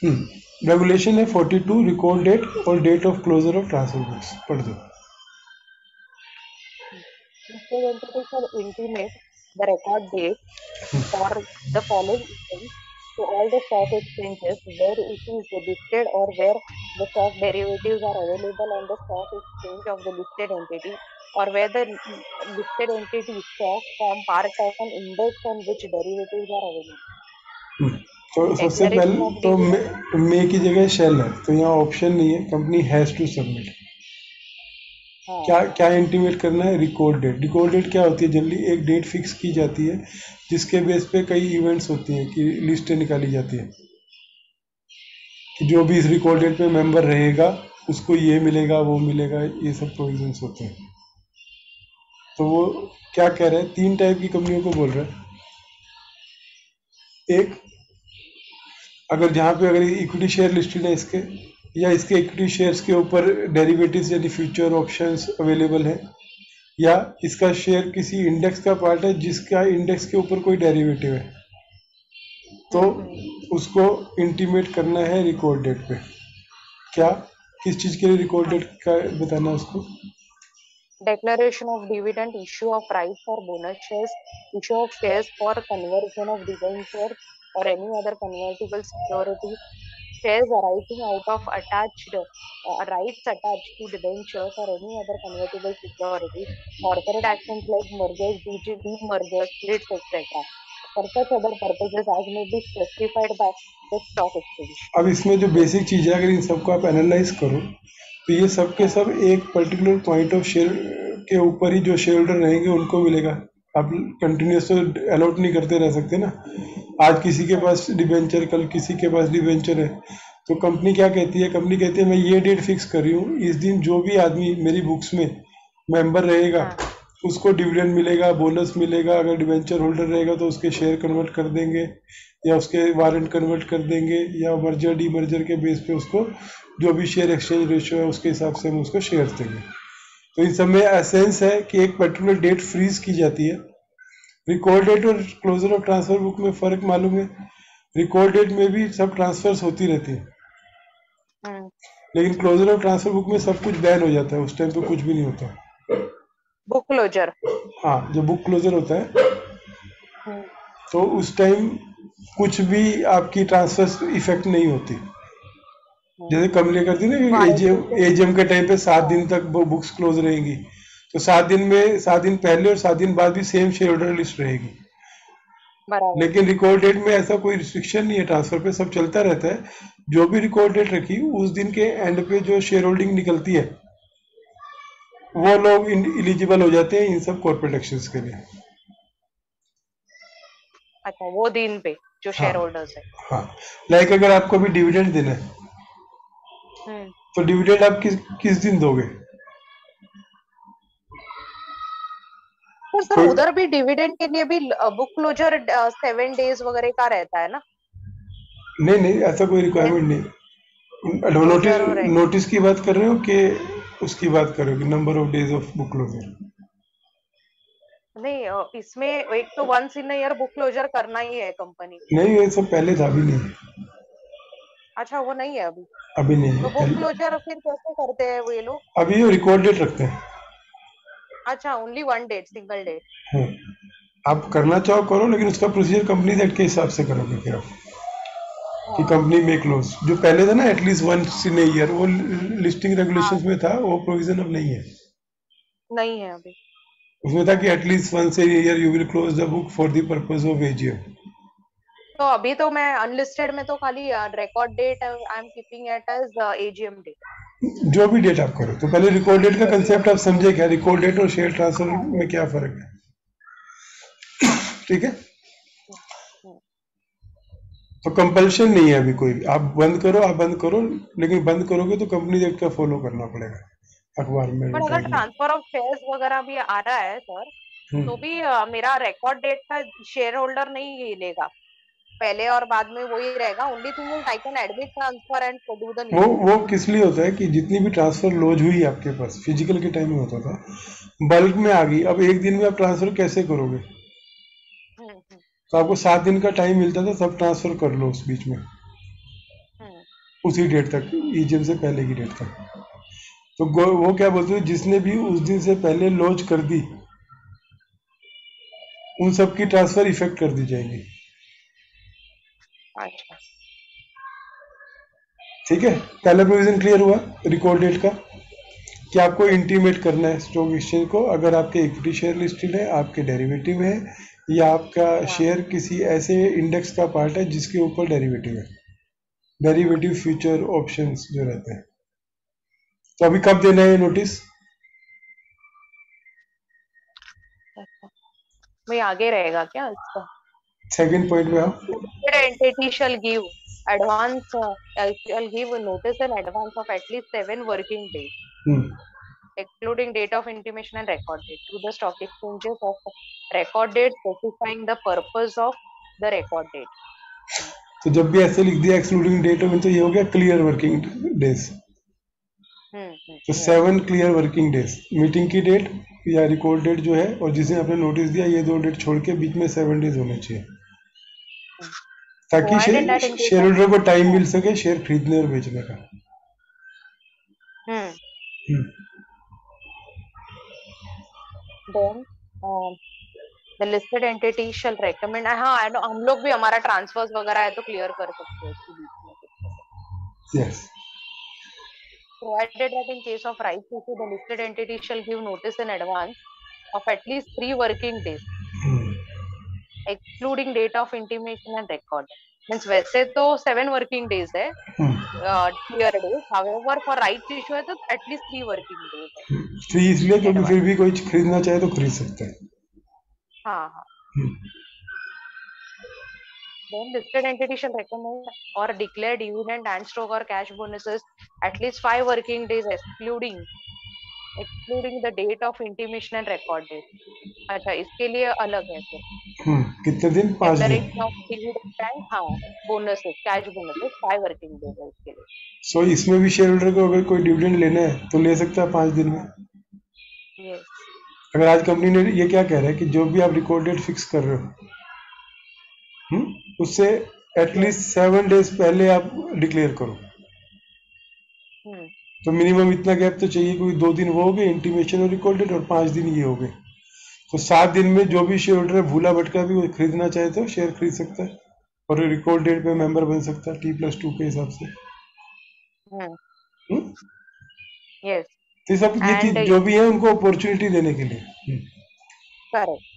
Regulation है 42, record date और date of closure of transfer books, पढ़ दो। Listed entities shall intimate the record date for the following events to all the stock exchanges where it is listed or where the stock derivatives are available on the stock exchange of the listed entity, or where the listed entity stock form part of an index on which derivatives are available. तो सबसे पहले Declaration of तो dividend. मे की जगह shell है, तो यहाँ option नहीं है, कंपनी हैज टू सबमिट। हाँ। क्या क्या इंटीमेट करना है? Record date. रिकॉर्ड डेट क्या होती है? जनरली एक डेट फिक्स की जाती है जिसके बेस पे कई इवेंट्स होती हैं कि लिस्टें निकाली जाती है कि जो भी इस रिकॉर्ड डेट पे मेंबर रहेगा उसको ये मिलेगा वो मिलेगा, ये सब प्रोविजंस होते हैं। तो वो क्या कह रहे हैं, 3 टाइप की कंपनियों को बोल रहे हैं। एक, अगर जहाँ पे अगर इक्विटी शेयर लिस्टेड है इसके, या इसके इक्विटी शेयर्स के ऊपर डेरिवेटिव्स यानी फ्यूचर ऑप्शंस अवेलेबल है, या इसका शेयर किसी इंडेक्स का पार्ट है जिसका इंडेक्स के ऊपर कोई डेरिवेटिव है, तो उसको इंटीमेट करना है रिकॉर्ड डेट पे। क्या, किस चीज के लिए रिकॉर्ड डेट का बताना है उसको? Declaration of dividend, issue of rights or bonus shares, issue of shares for conversion of debentures or any other convertible security, shares arising out of attached rights attached to debentures or any other convertible security, corporate actions like mergers, demergers, splits, etc. For such other purposes as may be specified by the stock exchange. अब इसमें जो basic चीज है, अगर इन सबको आप analyse करो तो ये सब के हाँ, सब एक पर्टिकुलर पॉइंट ऑफ शेयर के ऊपर ही जो शेयर होल्डर रहेंगे उनको मिलेगा। आप कंटिन्यूस तो अलॉट नहीं करते रह सकते ना। आज किसी के हाँ, पास डिबेंचर, कल किसी के पास डिबेंचर है, तो कंपनी क्या कहती है? कंपनी कहती है मैं ये डेट फिक्स कर रही हूँ, इस दिन जो भी आदमी मेरी बुक्स में मेंबर रहेगा हाँ, उसको डिविडेंड मिलेगा, बोनस मिलेगा। अगर डिबेंचर होल्डर रहेगा तो उसके शेयर कन्वर्ट कर देंगे या उसके वारंट कन्वर्ट कर देंगे, या मर्जर डी मर्जर के बेस पे उसको जो भी शेयर एक्सचेंज रेशियो है उसके हिसाब से हम उसको शेयर देंगे। तो इन सब में एसेंस है कि एक पर्टिकुलर डेट फ्रीज की जाती है। रिकॉर्ड डेट और क्लोजर ऑफ ट्रांसफर बुक में फर्क मालूम है? रिकॉर्ड डेट में भी सब ट्रांसफर्स होती रहती है, हाँ, लेकिन क्लोजर ऑफ ट्रांसफर बुक में सब कुछ बैन हो जाता है, उस टाइम तो कुछ भी नहीं होता। book closure. हाँ, जब बुक क्लोजर होता है तो उस टाइम कुछ भी आपकी ट्रांसफर इफेक्ट नहीं होती। जैसे कंपनी करती है ना कि वारंटी एजीएम, के। एजीएम के टाइम पे 7 हाँ, दिन तक वो बुक्स क्लोज रहेंगी, तो 7 दिन में 7 दिन पहले और 7 दिन बाद भी सेम शेयर होल्डर लिस्ट रहेगी। बराबर। लेकिन रिकॉर्ड डेट में ऐसा कोई रिस्ट्रिक्शन नहीं है, ट्रांसफर पे सब चलता रहता है। जो भी रिकॉर्ड डेट रखी उस दिन के एंड पे जो शेयर होल्डिंग निकलती है वो लोग इलिजिबल हो जाते हैं इन सब कॉर्पोरेट एक्शंस के लिए। अच्छा, वो दिन पे जो हाँ, शेयर होल्डर्स है। हाँ। लाइक अगर आपको भी डिविडेंड देना है हम्म। तो डिविडेंड आप किस किस दिन दोगे? तो सर कोई उधर भी डिविडेंड के लिए भी बुक क्लोजर 7 days वगैरह का रहता है ना? नहीं नहीं, ऐसा कोई रिक्वायरमेंट नहीं। नोटिस, क्लोजर और नोटिस की बात कर रहे हो कि उसकी बात कर रहे हो कि number of days of book closure? नहीं, इसमें एक तो once in year book closure करना ही है कंपनी को। नहीं, ये सब पहले था, अभी नहीं। अच्छा, वो नहीं है अभी? अभी नहीं है तो बुक पहले। क्लोजर फिर कैसे करते हैं वो ये लोग? अभी ये रिकॉर्ड डेट रखते हैं। अच्छा, ओनली 1 डेट, सिंगल डेट। हाँ, आप करना चाहो करो, लेकिन उसका प्रोसीजर कंपनी एक्ट के हिसाब से करोगे फिर आप, कि हाँ। कंपनी में क्लोज जो पहले था ना एटलीस्ट वंस इन ईयर, वो लिस्टिंग हाँ, रेगुलेशंस में था, वो प्रोविजन अब नहीं है। नहीं है अभी। उसमें था कि at least once in year you will close the book for the purpose of AGM. तो अभी तो मैं अनलिस्टेड में तो खाली record date I am keeping it as AGM date. जो भी डेट आप करो, तो पहले रिकॉर्ड डेट का कंसेप्ट आप समझे क्या? रिकॉर्ड डेट और शेयर ट्रांसफर हाँ, में क्या फर्क है? ठीक है। तो कंपल्शन नहीं है अभी कोई, आप बंद करो, आप बंद करो, लेकिन बंद करोगे तो कंपनी एक्ट का फॉलो करना पड़ेगा, अखबार में पर अगर एडवर्टाइज में। ट्रांसफर ऑफ शेयर्स वगैरह भी आ रहा है सर, तो भी मेरा रिकॉर्ड डेट का शेयर होल्डर नहीं लेगा, पहले और बाद में वही रहेगा। Only thing is I can admit transfer and do the new वो किस लिए होता है कि जितनी भी ट्रांसफर लॉज हुई आपके पास फिजिकल के टाइम में होता था, बल्क में आ गई, अब एक दिन में आप ट्रांसफर कैसे करोगे? तो आपको 7 दिन का टाइम मिलता था, सब ट्रांसफर कर लो उस बीच में। उसी डेट तक, ईजीएम से पहले की डेट तक। तो वो क्या बोलते हैं, जिसने भी उस दिन से पहले लॉन्च कर दी उन सब की ट्रांसफर इफेक्ट कर दी जाएगी। अच्छा। ठीक है, पहला प्रोविजन क्लियर हुआ रिकॉर्ड डेट का, कि आपको इंटीमेट करना है स्टॉक एक्सचेंज को अगर आपके इक्विटी शेयर लिस्टेड है, आपके डेरिवेटिव है, या आपका हाँ शेयर किसी ऐसे इंडेक्स का पार्ट है जिसके ऊपर डेरिवेटिव है, डेरिवेटिव फ्यूचर ऑप्शंस जो रहते हैं। तो अभी कब देना है ये नोटिस? अच्छा, भाई आगे रहेगा क्या इसका? सेकंड पॉइंट में आप Listed entity shall give advance, shall give notice in advance of at least 7 working days, hmm, excluding date of intimation and record date, to the stock exchanges of record date specifying the purpose of the record date. तो जब भी ऐसे लिख दिया excluding date में, तो ये हो गया क्लियर वर्किंग डेज। तो yes. 7 clear working days, meeting की डेट या रिकॉर्ड डेट जो है, और जिसने आपने नोटिस दिया, ये 2 डेट छोड़ के बीच में 7 डेज होने चाहिए, ताकि Provided that in case share of holder को टाइम मिल सके शेयर खरीदने और बेचने का। hmm, hmm, then the listed entity shall recommend, हाँ हम लोग भी हमारा ट्रांसफर्स वगैरह है तो क्लियर कर सकते हैं उसके बीच में। Yes. Provided that in case of rights issue, the listed entity shall give notice in advance of at least 3 working days, excluding date of intimation and record. Means वैसे तो 7 working days है, clear days. However, for rights issue है तो at least 3 working days है free इसलिए क्योंकि advance. फिर भी कोई खरीदना चाहे तो खरीद सकता है। हाँ हाँ. हम्म, Then listed entity shall recommend or declare dividend and stock or cash bonuses at least 5 working days, excluding the date of intimation and record date. अच्छा, इसके लिए अलग है फिर कितने दिन? 5 दिन। declaration of dividend and हाँ bonuses, cash bonuses 5 working days है इसके लिए. सो इसमें भी शेयर होल्डर को अगर कोई डिविडेंड लेना है तो ले सकता है 5 दिन में। Yes. अगर आज कंपनी ने ये क्या कह रहा है कि जो भी आप रिकॉर्ड डेट फिक्स कर रहे हो, उससे एटलीस्ट 7 डेज पहले आप डिक्लेयर करो। तो मिनिमम इतना गैप तो चाहिए, क्योंकि 2 दिन वो हो गए इंटीमेशन और रिकॉर्ड डेट, और 5 दिन ये हो गए। तो 7 दिन में जो भी शेयर होल्डर है, भूला भटका भी वो खरीदना चाहे तो शेयर खरीद सकता है और रिकॉर्ड डेट पे मेंबर बन सकता है T+2 के हिसाब से। Yes. तो सब ये जो भी है उनको अपॉर्चुनिटी देने के लिए। करेक्ट।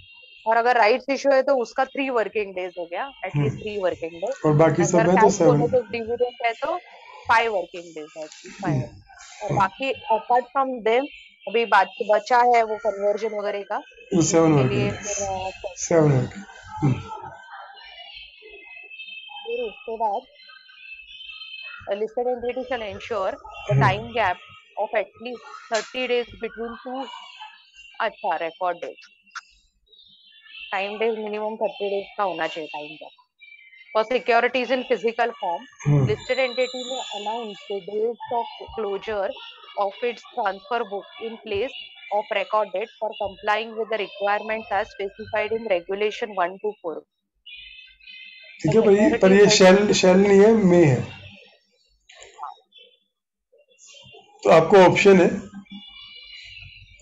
और अगर राइट्स इशू है तो उसका 3 working days हो गया, एटलीस्ट 3 working days। और बाकी सब है तो 7। डिविडेंड है तो 5 working days है, 5। और बाकी अपार्ट फ्रॉम देम अभी बचा है वो कन्वर्जन वगैरह का, 7 के वर्किंग लिए डेज। 7 वर्किंग। फिर उसके बाद listed entity shall ensure the time gap of at least 30 days between two, अच्छा record date, time days minimum 30 days का होना चाहिए time gap. For securities in physical form, listed entity may announce the dates of closure of its transfer book in place of record date for complying with the requirements as specified in Regulation 124. ठीक है भाई, पर ये shell नहीं है, मे है। तो आपको ऑप्शन है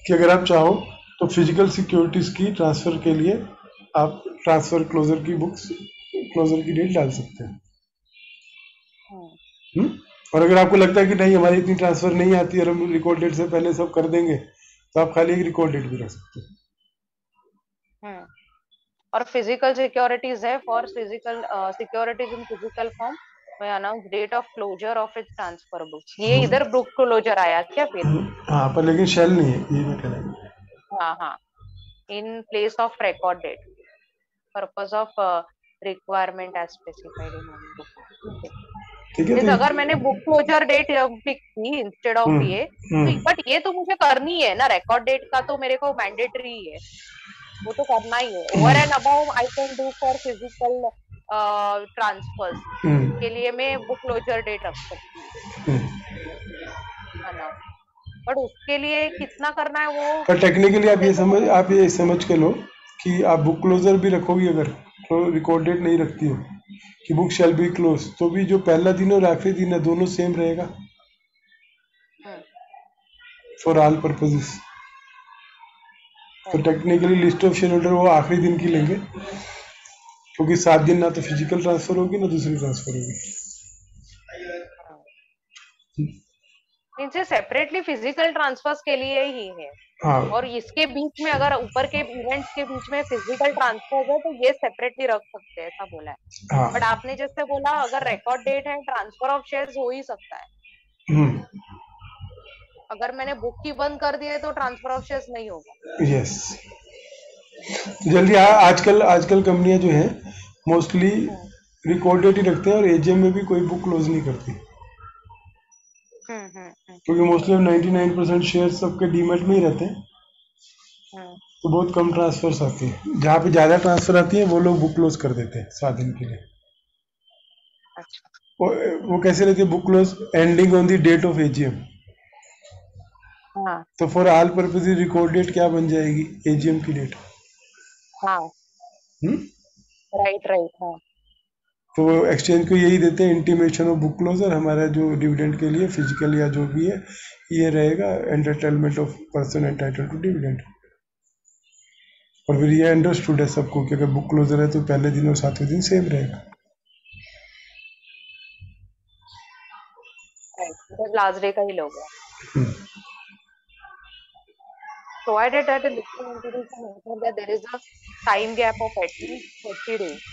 कि अगर आप चाहो तो फिजिकल सिक्योरिटीज की ट्रांसफर के लिए आप ट्रांसफर क्लोजर की बुक्स, क्लोजर की डेट डाल सकते हैं। और अगर आपको लगता है कि नहीं हमारी इतनी ट्रांसफर नहीं आती और हम रिकॉर्ड डेट से पहले सब कर देंगे, तो आप खाली एक रिकॉर्ड डेट भी रख सकते हैं। और फिजिकल सिक्योरिटीज है, for physical securities in physical form में announce date of closure of its transfer books. ये इधर बुक क्लोजर आया क्या फिर? हाँ, पर लेकिन शेल नहीं है, ये मैं कह रहा हूँ। हाँ हाँ, in place of record date, purpose of requirement as specified in book. ठीक है, तो अगर मैंने बुक क्लोजर डेट पिक की इंस्टेड ऑफ ये, तो बट ये तो मुझे करनी है ना, रिकॉर्ड डेट का तो मेरे को मैंडेटरी है, वो तो करना ही है। Over and above I can do for physical transfers के लिए मैं बुक क्लोजर डेट रख सकती हूँ, है ना। बट उसके लिए कितना करना है वो, पर टेक्निकली आप ये समझ के लो कि आप बुक क्लोजर भी रखोगी अगर तो रिकॉर्ड डेट नहीं रखती हो, कि बुक शैल बी क्लोज, तो भी जो पहला दिन और आखिरी दिन है दोनों सेम रहेगा फॉर ऑल पर्पजेस। तो technically list of share holder वो आखिरी दिन की लेंगे, क्योंकि 7 दिन ना तो फिजिकल ट्रांसफर होगी ना दूसरी ट्रांसफर होगी। मीन्स ये सेपरेटली फिजिकल ट्रांसफर्स के लिए ही है, हाँ और इसके बीच में अगर ऊपर के इवेंट्स के बीच में फिजिकल ट्रांसफर है तो ये सेपरेटली रख सकते हैं, ऐसा बोला है। बट हाँ। आपने जैसे बोला अगर रिकॉर्ड डेट है ट्रांसफर ऑफ शेयर्स हो ही सकता है, हम्म। अगर मैंने बुक ही बंद कर दिया है तो ट्रांसफर ऑफ शेयर्स नहीं होगा। यस। तो जल्दी आजकल आजकल कंपनियां जो हैं मोस्टली हम्म रिकॉर्ड डेट ही रखते हैं, और एजीएम में भी कोई बुक क्लोज नहीं करती, हम्म। क्योंकि मोस्टली 99% शेयर सबके डीमेट में ही रहते हैं, हम्म। तो बहुत कम ट्रांसफर्स आती है। जहाँ पे ज़्यादा ट्रांसफर आती है वो लोग बुक क्लोज कर देते हैं 7 दिन के लिए। अच्छा। वो, वो कैसे रहती है book close? Ending on the date of AGM. हाँ तो for all purpose record date क्या बन जाएगी? एजीएम की डेट। हाँ। हम्म। Right right. हाँ। तो वो एक्सचेंज को यही देते हैं इंटीमेशन ऑफ बुक क्लोज, और हमारा जो डिविडेंड के लिए फिजिकल या जो भी है ये रहेगा entertainment of person entitled to dividend. और फिर ये अंडरस्टूड है सबको कि अगर बुक क्लोजर है तो पहले दिन और 7वें दिन सेम रहेगा। राइट, लास्ट डे का ही लोगे। हम्म। Provided that a listed entity can ensure that there is a time gap of at least 30 days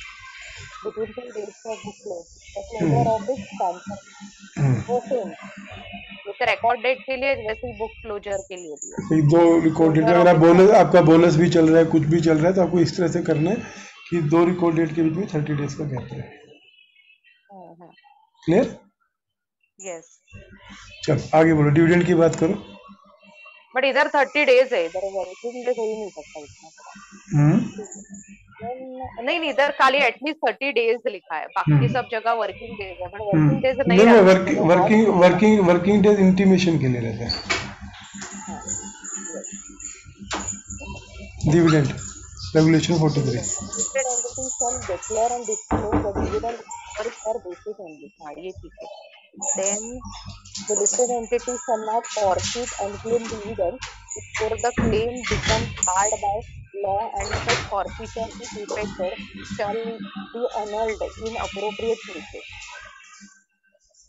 between two dates of book close, the closure hmm. of its transfer। हम्म। वो same जैसे record date के लिए वैसे ही book closure के लिए भी है। तो ये दो रिकॉर्ड डेट में, क्लोजर अगर ऑफ आप इट्स बोनस, ट्रांसफर। आपका बोनस भी चल रहा है कुछ भी चल रहा है, तो आपको इस तरह से करना है कि 2 रिकॉर्ड डेट के बीच में 30 डेज का गैप रहे। क्लियर? यस। चलो आगे बोलो, डिविडेंड की बात करो। बट इधर 30 डेज है, इधर वर्किंग डेज हो ही नहीं सकता इतना बड़ा। हम्म। नहीं नहीं, इधर खाली एटलीस्ट 30 डेज लिखा है, बाकी हम्म। सब जगह वर्किंग डेज है, बट वर्किंग डेज नहीं नहीं, वो रख सकते, वर्किंग वो बहुत वर्किंग ज्यादा। वर्किंग वर्किंग डेज इंटीमेशन के लिए रहता है। हाँ। yes। Dividend regulation 43। Dividend. The listed entity shall declare and disclose the dividend per share basis only. हाँ ये ठीक है। Then the listed entity shall not forfeit unclaimed dividend before the claim becomes barred by law, and such forfeiture, if effected, shall be annulled in appropriate cases.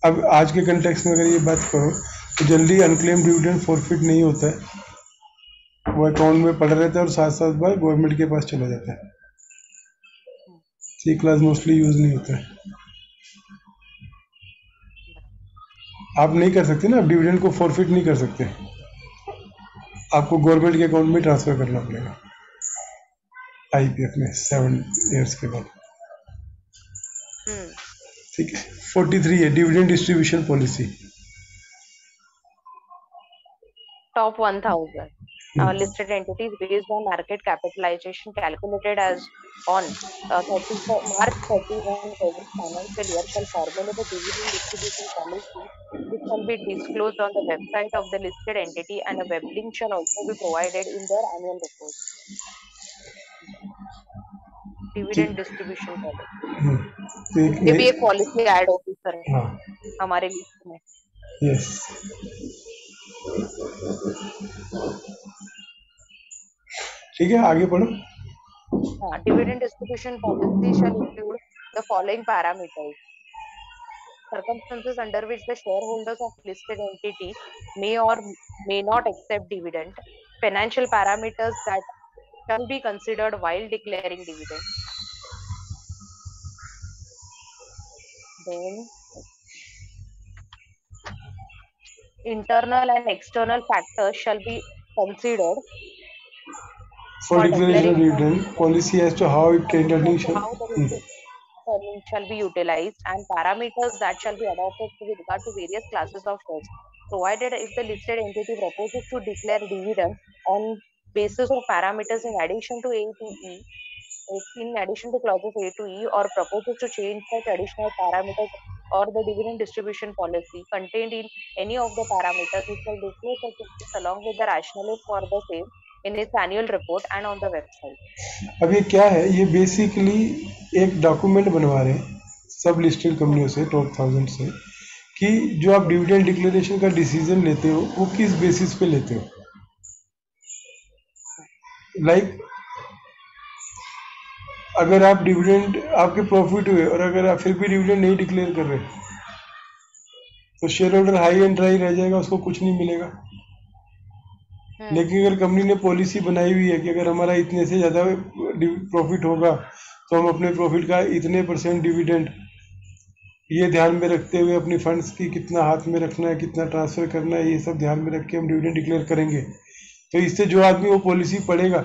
अब आज के context में अगर ये बात करो तो जल्दी अनक्लेम डिविडेंड फॉरफिट नहीं होता है, वो अकाउंट में पड़ा रहता है और 7-7 बार गवर्नमेंट के पास चला जाता है। सी क्लास मोस्टली यूज नहीं होता है। आप नहीं कर सकते ना, आप डिविडेंड को फॉरफिट नहीं कर सकते, आपको गवर्नमेंट के अकाउंट में ट्रांसफर करना पड़ेगा आईपीएफ में 7 ईयर्स के बाद। ठीक है। 43 है dividend distribution policy. Top 1000 listed entities based on market capitalization calculated as on 31 March every financial year shall formulate a dividend distribution policy, which shall be disclosed on the website of the listed entity, and a web link shall also be provided in their annual report. Dividend distribution policy, तो ये भी एक policy add होगी sir हाँ हमारे list में। Yes. ठीक है आगे पढ़ो। Dividend distribution policy shall include the following parameters: circumstances under which the shareholders of listed entity may or may not accept dividend, financial parameters that shall be considered while declaring dividend, then internal and external factors shall be considered For for declaration of declaration of dividend dividend, policy as to how it intending policy as to shall. how the received earnings shall be utilized, and parameters that shall be adopted with regard to various classes of shares, provided if the listed entity proposes to declare dividend on basis of parameters in addition to A to E, in addition to clauses A to E, or proposes to change such additional parameters or the dividend distribution policy contained in any of the parameters, it shall disclose such changes along with the rationale for the same in its annual report and on the website. अब ये क्या है? ये basically एक document बनवा रहे हैं सब लिस्टेड कंपनियों से, टॉप 1000 से, कि जो आप डिविडेंड डिक्लेरेशन का डिसीजन लेते हो वो किस बेसिस पे लेते हो। लाइक अगर आप डिविडेंड, आपके प्रॉफिट हुए और अगर आप फिर भी डिविडेंड नहीं डिक्लेयर कर रहे तो share holder high and dry रह जाएगा, उसको कुछ नहीं मिलेगा। लेकिन अगर कंपनी ने पॉलिसी बनाई हुई है कि अगर हमारा इतने से ज़्यादा प्रॉफिट होगा तो हम अपने प्रॉफिट का इतने % डिविडेंड, ये ध्यान में रखते हुए अपनी फंड्स की कितना हाथ में रखना है, कितना ट्रांसफर करना है, ये सब ध्यान में रख के हम डिविडेंड डिक्लेयर करेंगे। तो इससे जो आदमी वो पॉलिसी पढ़ेगा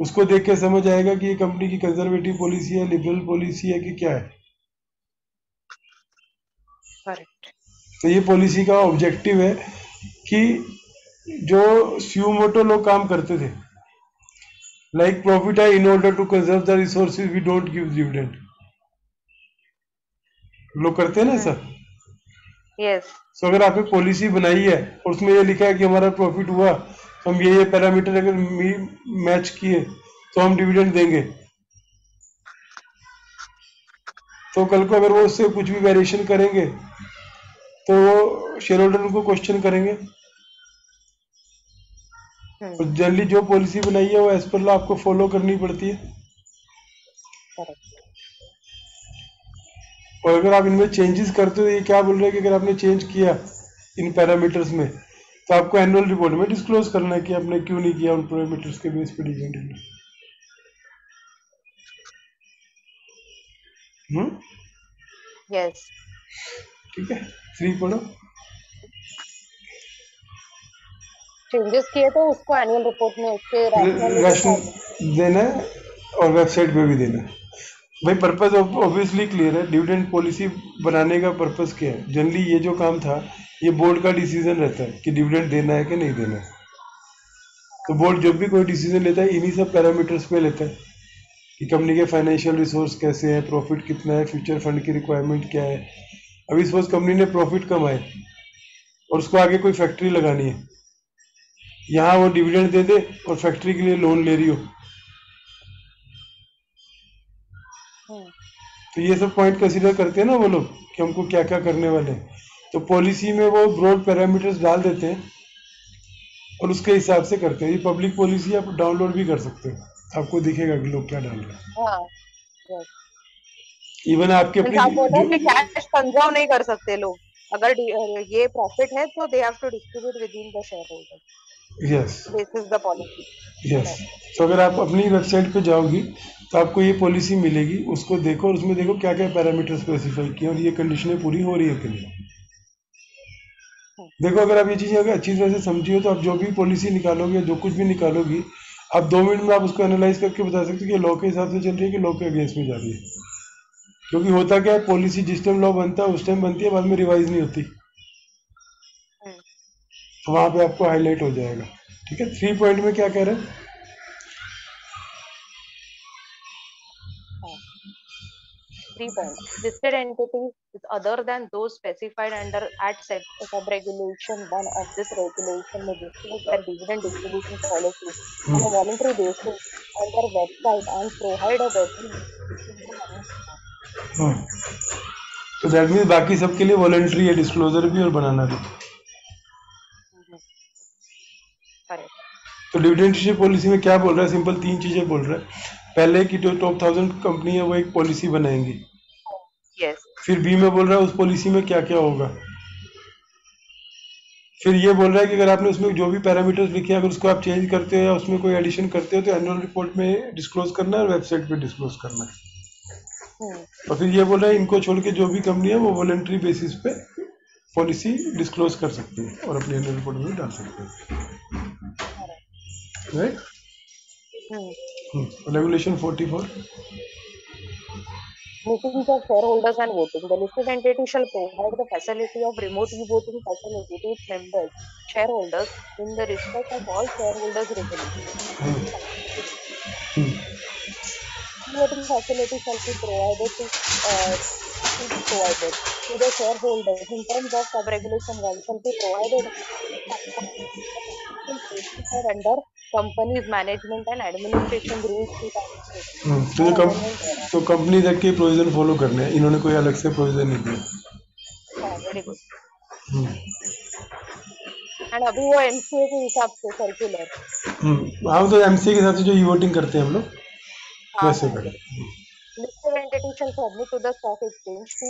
उसको देख के समझ आएगा कि ये कंपनी की कंजर्वेटिव पॉलिसी है, लिबरल पॉलिसी है, कि क्या है। करेक्ट। तो ये पॉलिसी का ऑब्जेक्टिव है कि जो सुमोटो लोग काम करते थे, लाइक प्रॉफिट है in order to conserve the resources we don't give dividend, लोग करते हैं ना ऐसा। यस। तो अगर आपने पॉलिसी बनाई है और उसमें ये लिखा है कि हमारा प्रॉफिट हुआ तो हम ये पैरामीटर अगर मैच किए तो हम डिविडेंड देंगे, तो कल को अगर वो उससे कुछ भी वेरिएशन करेंगे तो शेयर होल्डर उनको क्वेश्चन करेंगे। और जनरली जो पॉलिसी बनाई है वो एज पर लॉ आपको फॉलो करनी पड़ती है। करेक्ट। और अगर आप इनमें चेंजेस करते हो, ये क्या बोल रहे हैं कि अगर आपने चेंज किया इन पैरामीटर्स में तो आपको एनुअल रिपोर्ट में डिस्क्लोज करना है कि आपने क्यों नहीं किया उन पैरामीटर्स के बेस पे डिविडेंड। यस। ठीक है, 3 पढ़ो। चेंजेस किए तो उसको एनुअल रिपोर्ट में उसके रैशनैलिटी राशन देना है और वेबसाइट पे भी देना है। भाई पर्पस ऑब्वियसली क्लियर है, डिविडेंड पॉलिसी बनाने का पर्पस क्या है। जनरली ये जो काम था ये बोर्ड का डिसीजन रहता है कि डिविडेंड देना है कि नहीं देना है। तो बोर्ड जब भी कोई डिसीजन लेता है इन्हीं सब पैरामीटर्स पे लेता है कि कंपनी के फाइनेंशियल रिसोर्स कैसे हैं, प्रॉफिट कितना है, फ्यूचर फंड की रिक्वायरमेंट क्या है। अभी सपोज कंपनी ने प्रॉफिट कमाए और उसको आगे कोई फैक्ट्री लगानी है, यहाँ वो डिविडेंड दे दे और फैक्ट्री के लिए लोन ले रही हो, तो ये सब पॉइंट कंसीडर करते हैं ना वो लोग कि हमको क्या क्या करने वाले हैं। तो पॉलिसी में वो ब्रॉड पैरामीटर्स डाल देते हैं और उसके हिसाब से करते हैं। ये पब्लिक पॉलिसी आप डाउनलोड भी कर सकते हो, आपको दिखेगा कि लोग क्या डाल रहे हैं। हाँ। यस। इवन आपके अपनी आप बोल रहे हैं कि कैश कंजर्व नहीं कर सकते लोग, अगर ये प्रॉफिट है तो they have to distribute within the shareholder. Yes this is the policy. Yes. तो अगर आप अपनी वेबसाइट पे जाओगी तो आपको ये पॉलिसी मिलेगी, उसको देखो और उसमें देखो क्या क्या पैरामीटर स्पेसिफाई किए और ये कंडीशनें पूरी हो रही है कि नहीं। देखो अगर आप ये चीज़ें अगर अच्छी तरह से समझी हो तो आप जो भी पॉलिसी निकालोगे, जो कुछ भी निकालोगी, आप 2 मिनट में आप उसको एनालाइज करके बता सकते हो कि लॉ के हिसाब से चल रही है कि लॉ के अगेंस्ट में जा रही है। क्योंकि होता क्या है, पॉलिसी जिस टाइम लॉ बनता है उस टाइम बनती है, बाद में रिवाइज नहीं होती, तो वहां पे आपको हाईलाइट हो जाएगा। ठीक है, 3 पॉइंट में क्या कह रहे हैं। 3 point. Listed entities is other than those specified under at sub-regulation 1 of this regulation may disclose their dividend distribution policy on a voluntary basis on their website and provide a website. तो that means बाकी सबके लिए voluntary है disclosure भी और बनाना भी। तो dividend policy में क्या बोल रहा है, सिंपल 3 चीजें बोल रहा है। पहले की जो टॉप 1000 कंपनी है वो एक पॉलिसी बनाएंगी। yes. फिर बी में बोल रहा है उस पॉलिसी में क्या क्या होगा। फिर ये बोल रहा है कि अगर आपने उसमें जो भी पैरामीटर्स लिखे अगर उसको आप चेंज करते हो या उसमें कोई एडिशन करते हो तो एनुअल रिपोर्ट में डिस्क्लोज करना है और वेबसाइट पे डिस्क्लोज करना है। और फिर ये बोल रहा है इनको छोड़ के जो भी कंपनी है वो वॉलंटरी बेसिस पे पॉलिसी डिस्क्लोज कर सकती है और अपने एनुअल रिपोर्ट में डाल सकते हैं। Right. Regulation 44 Meetings of shareholders and voting. The listed entity shall provide the facility of remote e-voting facility to its members, shareholders, in the respect of all shareholders' resolutions. E-voting facility shall be provided to the shareholders in terms of sub-regulation 1 shall be provided under companies management and administration rules 2006 तो ये और amendment हो रहा तो company act के provision follow करने हैं, इन्होंने कोई अलग से प्रोविजन नहीं दिया। है। Very good. हम्म, एंड अभी वो एमसीए के हिसाब से सर्कुलर। हाँ तो एमसी के हिसाब से जो ई वोटिंग करते हैं हम लोग हाँ वैसे हाँ करें। yes. Listed entity shall submit to the stock exchange to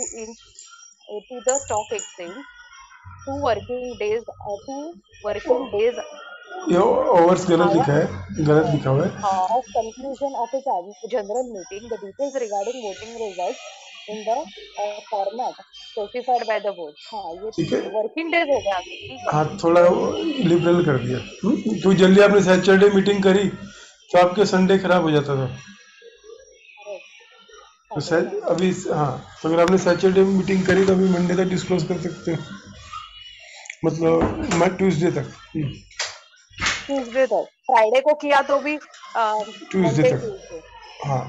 the stock exchange 2 working days ये ओवर्स गलत hours लिखा है, गलत लिखा हुआ है। of conclusion of its general meeting the details regarding voting results in the format specified by the board। हाँ ये ठीक है, वर्किंग डेज हो गया अभी, ठीक है। हाँ थोड़ा लिबरल कर दिया। तो जल्दी आपने सैटरडे मीटिंग करी तो आपके संडे खराब हो जाता था। तो करेक्ट। अभी हाँ, तो अगर आपने सैटरडे में मीटिंग करी तो अभी मंडे तक डिस्क्लोज कर सकते हो, मतलब मैं ट्यूसडे तक। ट्यूसडे तक, फ्राइडे को किया तो भी ट्यूसडे मंडे तक ट्यूसडे। हाँ।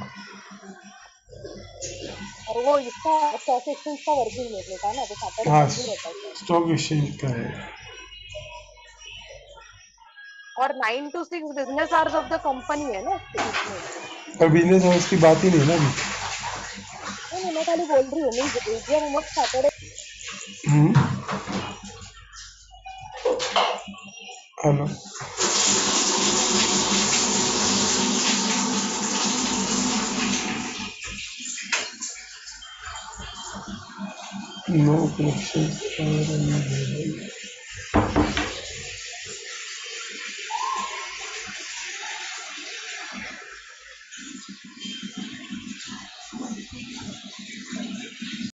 और वो इसका स्टॉक एक्सचेंज का वर्किंग डेज होता है ना, तो सैटरडे हाँ बंद ही रहता है। स्टॉक एक्सचेंज का है। और 9 to 6 business hours of the company है ना इसमें। पर बिजनेस हाउस की बात ही नहीं ना अभी। नहीं मैं खाली बोल रही हूँ, means AGM must Saturday. Hello, no connection.